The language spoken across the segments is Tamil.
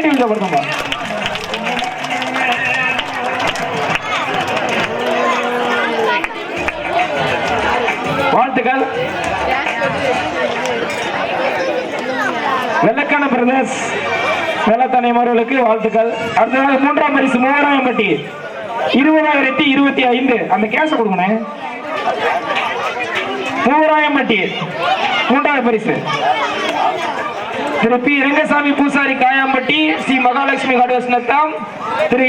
கைதட்டி விடப்படுத்தோம். வாழ்த்துக்கள் வெள்ளக்கான பிரதர்ஸ் வெள்ளத்தனை மாணவர்களுக்கு வாழ்த்துக்கள். அடுத்ததாக மூன்றாம் பரிசு 3000 பட்டி 20,025. அந்த கேஷ் கொடுங்க. 3000 பட்டி மூன்றாவது பரிசு திரு பி ரங்கசாமி பூசாரி காயாம்பட்டி ஸ்ரீ மகாலட்சுமி ஹார்ட்வேர்ஸ் நத்தம் திரு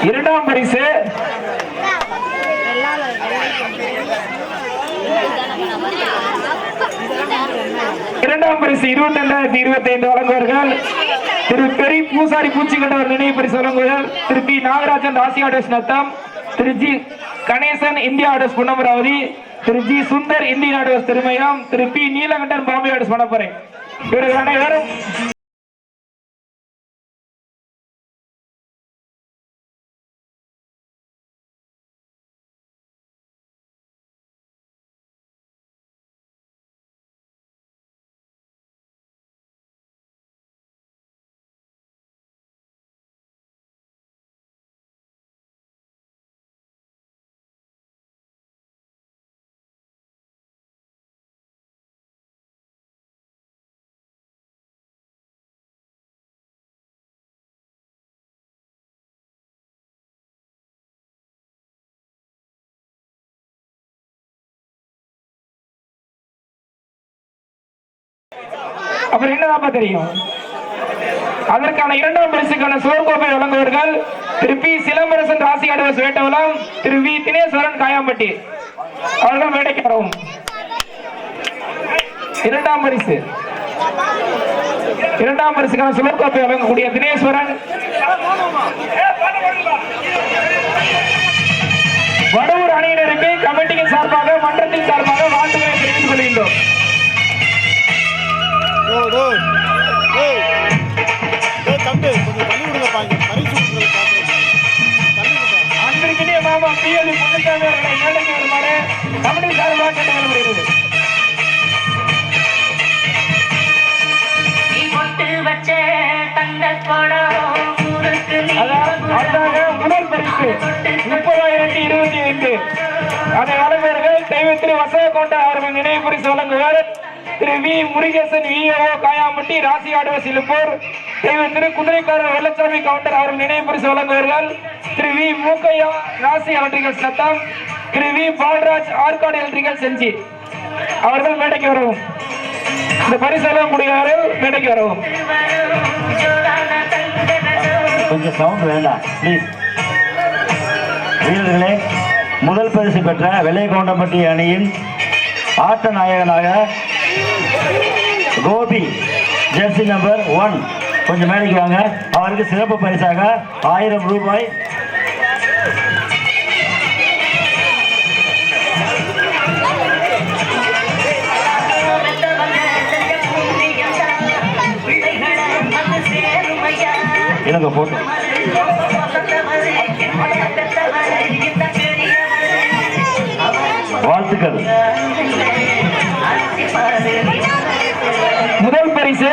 இரண்டாம் பரிசு இரண்டாம் பரிசு 22,025 வழங்குவார்கள் திரு பெரி பூசாரி பூச்சிக்கட்டவர் நினைவு பரிசு வழங்குவார்கள் திரு P Nagarajan Rasi orders Natham Thiru G Ganesan India orders Ponnamaravathi Thiru G Sundar Indian orders Thirumayam Thiru P Neelakandan Bombay orders Manapparai. இவர்கள் அனைவரும் அப்புறம் என்னதான் தெரியும். அதற்கான இரண்டாம் பரிசுக்கான சோர்கோப்பை வழங்குவார்கள் திரு P Silambarasan Rasi orders Vettavalam Thiru V Dineshwaran Kayampatti. அவர்கள் மேடைக்கு வரவும். இரண்டாம் பரிசுக்கான சோர்கோப்பை வழங்கக்கூடிய தினேஸ்வரன் வடவூர் அணியினருக்கு கமிட்டியின் சார்பாக மன்றத்தின் சார்பாக வாழ்த்துக்களை தெரிவித்துக் கொள்கின்றோம். அன்றைக்கிட்டே மாமா பிஎல்இ பொன்னுசாமி அவர்களை மேடைக்கு வருமாறு கமிட்டி சார்பாக கேட்டுக்கொள்ளப்படுகிறது. முதல் பரிசு 30,025. அதை வழங்குவார்கள் தெய்வத்திரு வசவகோட்டை அவர்கள் நினைவு பரிசு வழங்குவார் திரு வி முருகேசன் விஓ காயாம்பட்டி ராசி ஆர்டர்ஸ் இழுப்பூர் திரு குதிரைக்காரர் வெள்ளச்சாமி கவுண்டர் அவர்கள் நினைவு பரிசு வழங்குவார்கள் திரு வி மூக்கையா ராசி எலக்ட்ரிக்கல் சத்தம் திரு வி பால்ராஜ் ஆற்காடு எலக்ட்ரிக்கல் செஞ்சி. அவர்கள் மேடைக்கு வரவும். இந்த பரிசெல்லாம் முடியார்கள் மேடைக்கு வரவும். கொஞ்சம் சவுண்ட் வேண்டாம் ப்ளீஸ். வீரர்களே, முதல் பரிசு பெற்ற வெள்ளைக்கவுண்டம்பட்டி அணியின் ஆட்ட நாயகனாக கோபி ஜெர்சி நம்பர் 1 கொஞ்சம் மேடைக்கு வாங்க. அவருக்கு சிறப்பு பரிசாக 1000 ரூபாய் இலங்க போட்டு வாழ்த்துக்கள். முதல் பரிசு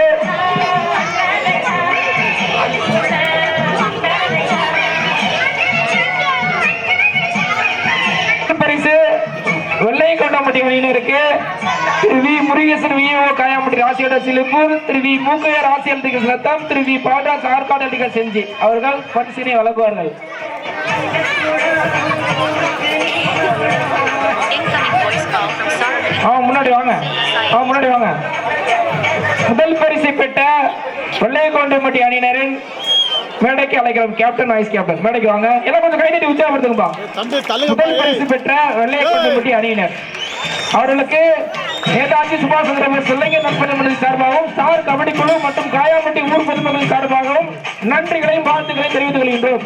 வெள்ளைக்கவுண்டம்பட்டி அணியினருக்கு திரு வி முருகேசன் விஓ காயாம்பட்டி ராசியோட சிலுப்பூர், திரு வி மூக்கையர் ராசியல் திக சத்தம், திரு வி பாட்ராஸ் ஆற்காடு திக செஞ்சி அவர்கள் பரிசினை வழங்குவார்கள். முன்னாடி வாங்க, முன்னாடி வாங்க. முதல் பரிசு பெற்ற வெள்ளையகவுண்டம்பட்டி அணியினரின் மேடைக்கு அழைக்கிறோம். கேப்டன் வைஸ் கேப்டன் மேடைக்கு வாங்க. எல்லாம் கொஞ்சம் கைதட்டி உற்சாகப்படுத்துங்கப்பா. முதல் பரிசு பெற்ற வெள்ளையகவுண்டம்பட்டி அணியினர் அவர்களுக்கு நேதாஜி சுபாஷ் சந்திரபோஸ் இளைஞர் நற்பணி சார்பாகவும் ஸ்டார் கபடி குழு மற்றும் காயாம்பட்டி ஊர் பொதுமக்கள் சார்பாகவும் நன்றிகளையும் வாழ்த்துக்களையும் தெரிவித்துக் கொள்கின்றோம்.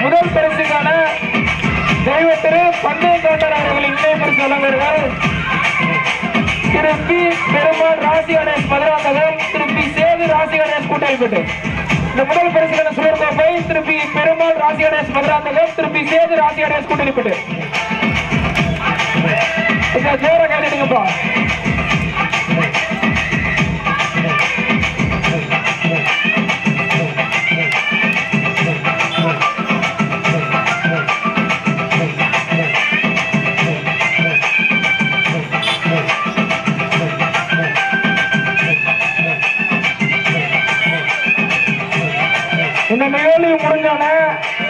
முதல் பரிசுக்கான தெய்வ திரு பந்தயம் தோண்டர் அவர்களின் இணை பரிசு வழங்குகிறார். திரு பி பெருமாள் ராசி கணேஷ் மதுராந்தகம், திரு பி சேது ராசி கணேஷ் கூட்டாளிப்பட்டு. இந்த முதல் பரிசுக்கான சுவர் கோப்பை திரு பி பெருமாள் ராசி கணேஷ் மதுராந்தகம், திரு பி சேது ராசி கணேஷ் கூட்டாளிப்பட்டு. ஜோர கேட்டுங்கப்பா. இந்த நிகழ்வு முடிஞ்சான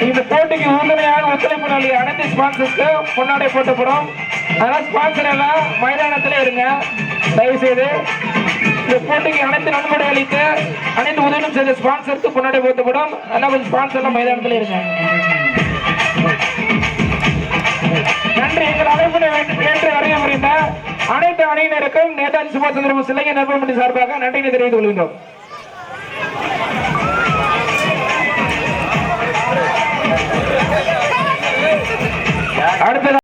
இந்த போட்டிக்கு உறுதுணையாக ஒத்துழைப்பு நல்கிய அனைத்து ஸ்பான்சருக்கு பொன்னாடை போட்டப்படும். அதனால ஸ்பான்சர் எல்லாம் மைதானத்தில் இருங்க. தயவு செய்து இந்த போட்டிக்கு அனைத்து நன்கொடை அளித்த அனைத்து உதவியும் செய்த ஸ்பான்சருக்கு பொன்னாடை போட்டப்படும். அதனால கொஞ்சம் ஸ்பான்சர் எல்லாம் மைதானத்தில் இருங்க. நன்றி. எங்கள் அழைப்பினை ஏற்று வருகை புரிந்த அனைத்து அணியினருக்கும் நேதாஜி சுபாஷ் சந்திரபோஸ் இளைஞர் நற்பணி சார்பாக நன்றியை தெரிவித்துக் கொள்கின்றோம். அடுத்தது